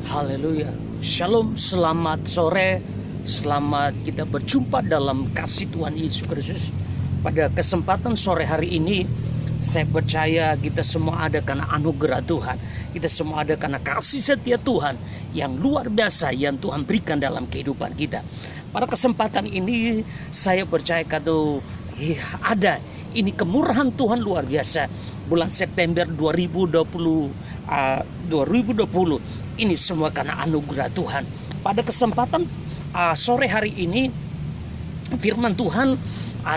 Haleluya. Shalom, selamat sore. Selamat kita berjumpa dalam kasih Tuhan Yesus Kristus. Pada kesempatan sore hari ini, saya percaya kita semua ada karena anugerah Tuhan. Kita semua ada karena kasih setia Tuhan yang luar biasa yang Tuhan berikan dalam kehidupan kita. Pada kesempatan ini, saya percaya kalau ada ini kemurahan Tuhan luar biasa. Bulan September 2020 ini semua karena anugerah Tuhan. Pada kesempatan sore hari ini, firman Tuhan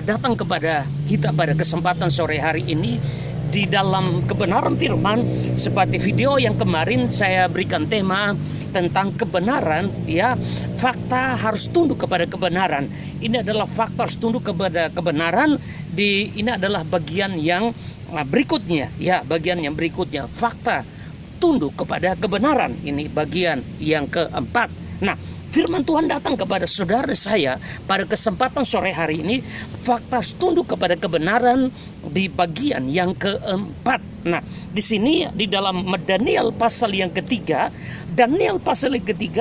datang kepada kita pada kesempatan sore hari ini di dalam kebenaran firman. Seperti video yang kemarin saya berikan tema tentang kebenaran, ya, fakta harus tunduk kepada kebenaran. Ini adalah fakta harus tunduk kepada kebenaran. Ini adalah bagian yang berikutnya, ya, bagian yang berikutnya, fakta tunduk kepada kebenaran. Ini bagian yang keempat. Nah, firman Tuhan datang kepada saudara saya pada kesempatan sore hari ini, fakta harus tunduk kepada kebenaran di bagian yang keempat. Nah, di sini di dalam Daniel pasal yang ketiga,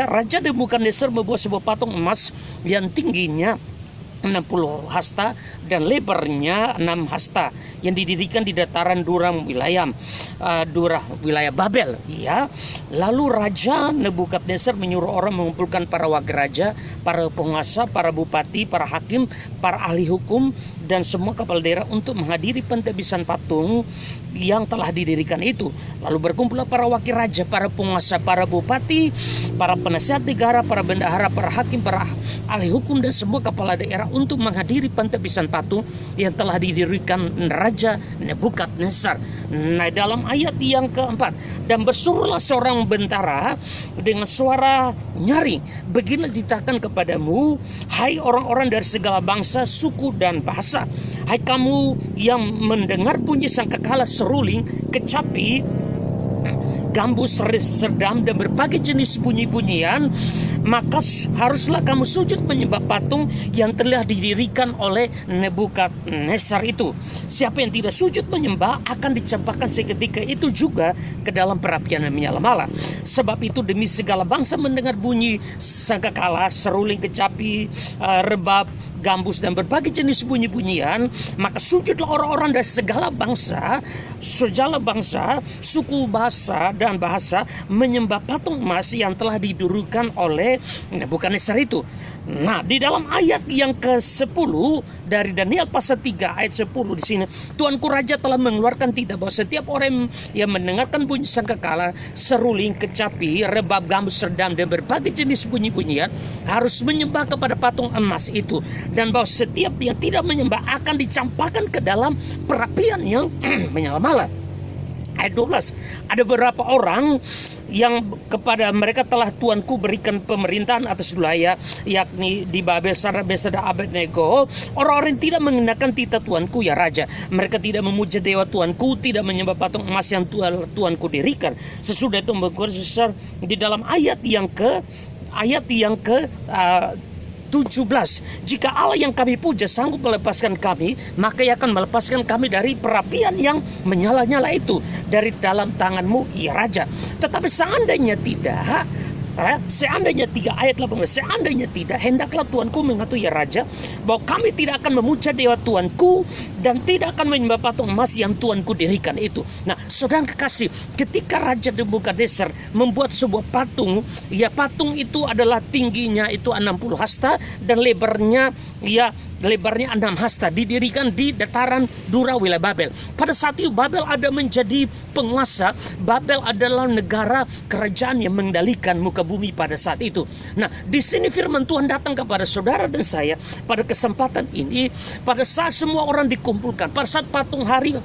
Raja Nebukadnezar membuat sebuah patung emas yang tingginya 60 hasta dan lebarnya 6 hasta yang didirikan di dataran Dura wilayah Babel, ya. Lalu Raja Nebukadnezar menyuruh orang mengumpulkan para wakil raja, para penguasa, para bupati, para hakim, para ahli hukum dan semua kepala daerah untuk menghadiri pentebisan patung yang telah didirikan itu. Lalu berkumpullah para wakil raja, para penguasa, para bupati, para penasihat negara, para bendahara, para hakim, para ahli hukum dan semua kepala daerah untuk menghadiri pentebisan patung yang telah didirikan Raja Nebukadnezar. Nah, dalam ayat yang keempat, dan bersuruhlah seorang bentara dengan suara nyaring, beginilah dikatakan kepadamu, hai orang-orang dari segala bangsa, suku dan bahasa, hai kamu yang mendengar bunyi sangkakala, seruling, kecapi, gambus, serdam dan berbagai jenis bunyi-bunyian, maka haruslah kamu sujud menyembah patung yang telah didirikan oleh Nebukadnezar itu. Siapa yang tidak sujud menyembah akan dicampakkan seketika itu juga ke dalam perapian yang menyala-nyala. Sebab itu demi segala bangsa mendengar bunyi sangkakala, seruling, kecapi, rebab, gambus dan berbagai jenis bunyi-bunyian, maka sujudlah orang-orang dari segala bangsa, suku, bahasa dan bahasa menyembah patung emas yang telah didirikan oleh Nebukadnezar itu. Nah, di dalam ayat yang ke-10 dari Daniel pasal 3 ayat 10 di sini, Tuanku Raja telah mengeluarkan titah bahwa setiap orang yang mendengarkan bunyi sangkakala, seruling, kecapi, rebab, gambus, serdam dan berbagai jenis bunyi-bunyian harus menyembah kepada patung emas itu, dan bahwa setiap yang tidak menyembah akan dicampakkan ke dalam perapian yang menyala-nyala. Ayat 12, ada beberapa orang yang kepada mereka telah Tuanku berikan pemerintahan atas wilayah, yakni di Babel, Sarabesa dan Abednego. Orang-orang yang tidak mengenakan titah Tuanku, ya Raja. Mereka tidak memuja dewa Tuanku, tidak menyembah patung emas yang Tuanku dirikan. Sesudah itu Nebukadnezar di dalam ayat yang ke 17, jika Allah yang kami puja sanggup melepaskan kami, maka ia akan melepaskan kami dari perapian yang menyala-nyala itu, dari dalam tanganmu, ya Raja. Tetapi seandainya tidak, seandainya tidak, hendaklah Tuanku mengatur, ya Raja, bahwa kami tidak akan memuja dewa Tuanku dan tidak akan menyembah patung emas yang Tuanku dirikan itu. Nah, saudara kekasih, ketika Raja Nebukadnezar membuat sebuah patung, ya patung itu adalah tingginya itu 60 hasta dan lebarnya 6 hasta, didirikan di dataran Dura wilayah Babel. Pada saat itu Babel ada menjadi penguasa. Babel adalah negara kerajaan yang mengendalikan muka bumi pada saat itu. Nah, di sini firman Tuhan datang kepada saudara dan saya pada kesempatan ini, pada saat semua orang dikumpulkan, pada saat patung hari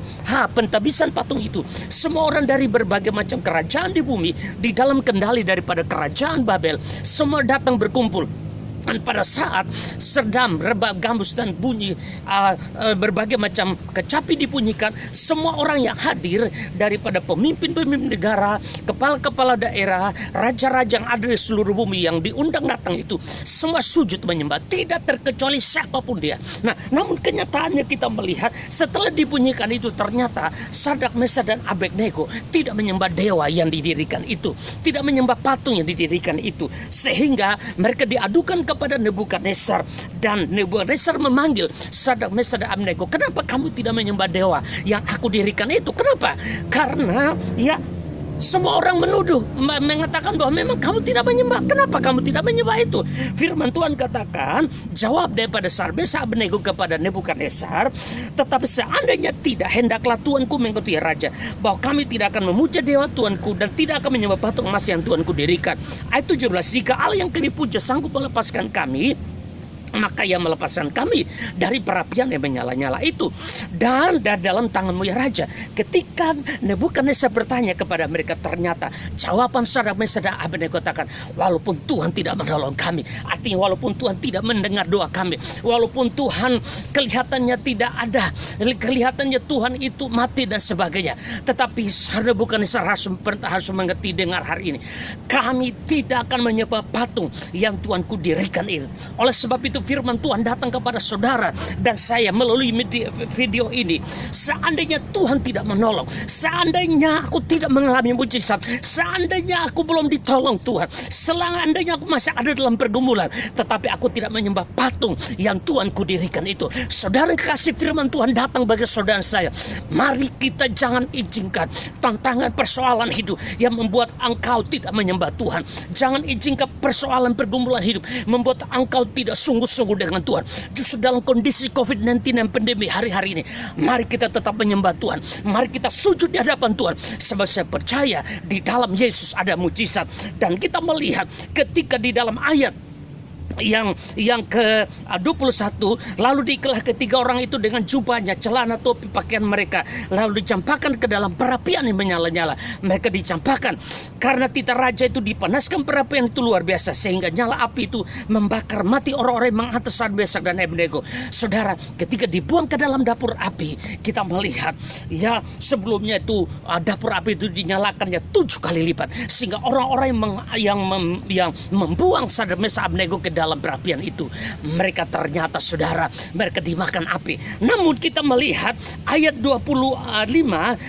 pentabisan patung itu, semua orang dari berbagai macam kerajaan di bumi, di dalam kendali daripada kerajaan Babel, semua datang berkumpul. Dan pada saat sedang rebab gambus dan bunyi berbagai macam kecapi dibunyikan, semua orang yang hadir daripada pemimpin-pemimpin negara, kepala-kepala daerah, raja-raja yang ada di seluruh bumi yang diundang datang itu, semua sujud menyembah, tidak terkecuali siapapun dia. Nah, namun kenyataannya kita melihat setelah dibunyikan itu, ternyata Sadrak, Mesak dan Abednego tidak menyembah dewa yang didirikan itu, tidak menyembah patung yang didirikan itu, sehingga mereka diadukan kepada Nebukadnezar, dan Nebukadnezar memanggil Sadrak, Mesak dan Abednego, kenapa kamu tidak menyembah dewa yang aku dirikan itu? Kenapa? Karena ya semua orang menuduh, mengatakan bahwa memang kamu tidak menyembah. Kenapa kamu tidak menyembah itu? Firman Tuhan katakan, jawab daripada Sadrak, Mesak, Abednego kepada Nebukadnezar, tetapi seandainya tidak, hendaklah Tuanku mengikuti raja, bahwa kami tidak akan memuja dewa Tuanku dan tidak akan menyembah patung emas yang Tuanku dirikan. Ayat 17, jika Allah yang kami puja sanggup melepaskan kami, maka ia melepaskan kami dari perapian yang menyala-nyala itu dan dalam tanganmu ya raja. Ketika Nebukadnezar bertanya kepada mereka, ternyata jawaban Sadrak, Mesak dan Abednego katakan, walaupun Tuhan tidak menolong kami, artinya walaupun Tuhan tidak mendengar doa kami, walaupun Tuhan kelihatannya tidak ada, kelihatannya Tuhan itu mati dan sebagainya, tetapi Nebukadnezar harus mengerti dengar hari ini, kami tidak akan menyembah patung yang Tuanku dirikan ini. Oleh sebab itu firman Tuhan datang kepada saudara dan saya melalui video ini. Seandainya Tuhan tidak menolong, seandainya aku tidak mengalami mujizat, seandainya aku belum ditolong Tuhan, seandainya aku masih ada dalam pergumulan, tetapi aku tidak menyembah patung yang Tuhanku dirikan itu. Saudara kasih, firman Tuhan datang bagi saudara saya. Mari kita jangan izinkan tantangan persoalan hidup yang membuat engkau tidak menyembah Tuhan. Jangan izinkan persoalan pergumulan hidup membuat engkau tidak sungguh-sungguh dengan Tuhan. Justru dalam kondisi COVID-19 dan pandemi hari-hari ini, mari kita tetap menyembah Tuhan. Mari kita sujud di hadapan Tuhan. Sebab saya percaya di dalam Yesus ada mujizat. Dan kita melihat ketika di dalam ayat yang ke-21, lalu diikelah ketiga orang itu dengan jubahnya, celana, topi, pakaian mereka, lalu dicampakkan ke dalam perapian yang menyala-nyala. Mereka dicampakkan karena titah raja itu dipanaskan perapian itu luar biasa, sehingga nyala api itu membakar mati orang-orang yang menghantar Sadrak, Mesak dan Abednego. Saudara, ketika dibuang ke dalam dapur api, kita melihat ya sebelumnya itu dapur api itu dinyalakannya 7 kali lipat, sehingga orang-orang yang membuang Sadrak, Mesak, Abednego ke dalam perapian itu, mereka ternyata saudara, mereka dimakan api. Namun kita melihat ayat 25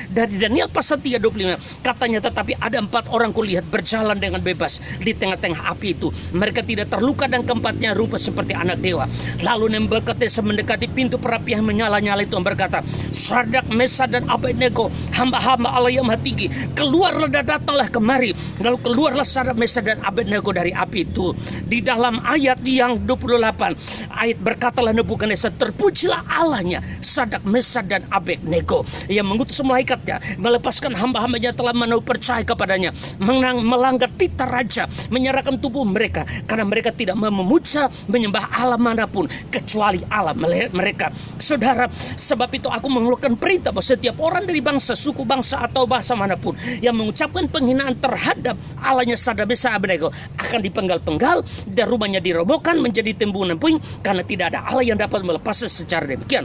dari Daniel pasal 3:25, katanya, tetapi ada 4 orang kulihat berjalan dengan bebas di tengah-tengah api itu. Mereka tidak terluka dan keempatnya rupa seperti anak dewa. Lalu Nebukadnezar mendekati pintu perapian menyala-nyala itu dan berkata, Sadrak, Mesak dan Abednego, hamba-hamba Allah yang Maha Tinggi, keluarlah dan datanglah kemari. Lalu keluarlah Sadrak, Mesak dan Abednego dari api itu. Di dalam ayat yang 28, ayat berkatalah Nebukadnezar, terpujilah Allahnya Sadrak, Mesak dan Abednego yang mengutus malaikatnya melepaskan hamba-hambanya telah menaruh percaya kepadanya, melanggar titah raja, menyerahkan tubuh mereka karena mereka tidak memuja menyembah Allah manapun kecuali Allah mereka. Saudara, sebab itu aku mengeluarkan perintah bahwa setiap orang dari bangsa, suku, bangsa atau bahasa manapun yang mengucapkan penghinaan terhadap Allahnya Sadrak, Mesak, Abednego akan dipenggal-penggal dan rumahnya dirobohkan menjadi timbunan puing, karena tidak ada Allah yang dapat melepasnya secara demikian.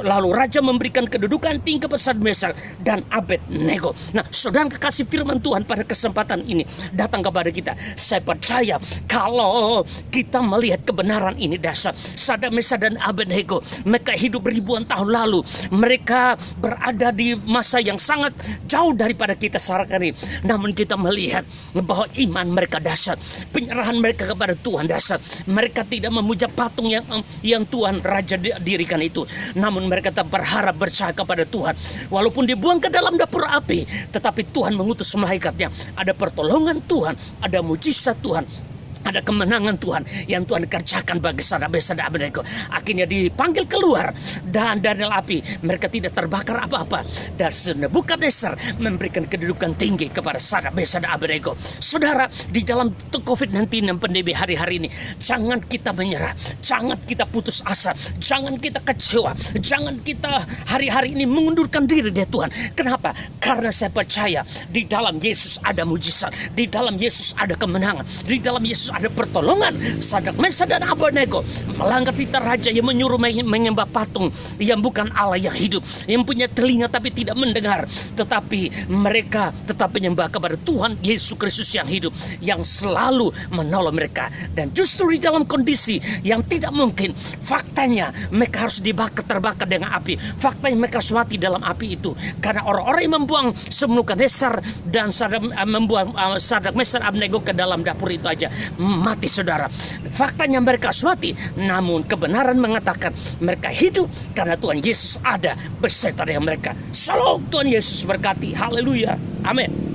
Lalu raja memberikan kedudukan tinggi kepada Sadrak, Mesak dan Abednego. Nah, saudara kekasih, firman Tuhan pada kesempatan ini datang kepada kita. Saya percaya kalau kita melihat kebenaran ini dasar, Sadrak, Mesak dan Abednego, mereka hidup ribuan tahun lalu, mereka berada di masa yang sangat jauh daripada kita sekarang ini. Namun kita melihat bahwa iman mereka dasar, penyerahan mereka kepada Tuhan dasar. Mereka tidak memuja patung yang Tuhan Raja dirikan itu. Namun mereka tetap berharap, percaya kepada Tuhan. Walaupun dibuang ke dalam dapur api, tetapi Tuhan mengutus malaikatnya. Ada pertolongan Tuhan, ada mujizat Tuhan, ada kemenangan Tuhan yang Tuhan kerjakan bagi Sadrak, Mesak dan Abednego. Akhirnya dipanggil keluar dan dari api, mereka tidak terbakar apa-apa. Dan Nebukadnezar memberikan kedudukan tinggi kepada Sadrak, Mesak dan Abednego. Saudara, di dalam COVID-19 dan pandemi hari-hari ini, jangan kita menyerah, jangan kita putus asa, jangan kita kecewa, jangan kita hari-hari ini mengundurkan diri dari Tuhan. Kenapa? Karena saya percaya di dalam Yesus ada mujizat, di dalam Yesus ada kemenangan, di dalam Yesus ada pertolongan. Sadrak, Mesak, dan Abednego melanggar titah raja yang menyuruh menyembah patung yang bukan Allah yang hidup, yang punya telinga tapi tidak mendengar, tetapi mereka tetap menyembah kepada Tuhan Yesus Kristus yang hidup, yang selalu menolong mereka. Dan justru di dalam kondisi yang tidak mungkin, faktanya mereka harus terbakar dengan api. Faktanya mereka harus mati dalam api itu, karena orang-orang yang membuang Nebukadnezar dan membuang Sadrak, Mesak, Abednego ke dalam dapur itu aja mati, saudara. Faktanya mereka harus mati, namun kebenaran mengatakan mereka hidup karena Tuhan Yesus ada beserta dengan mereka. Shalom, Tuhan Yesus berkati. Haleluya, amin.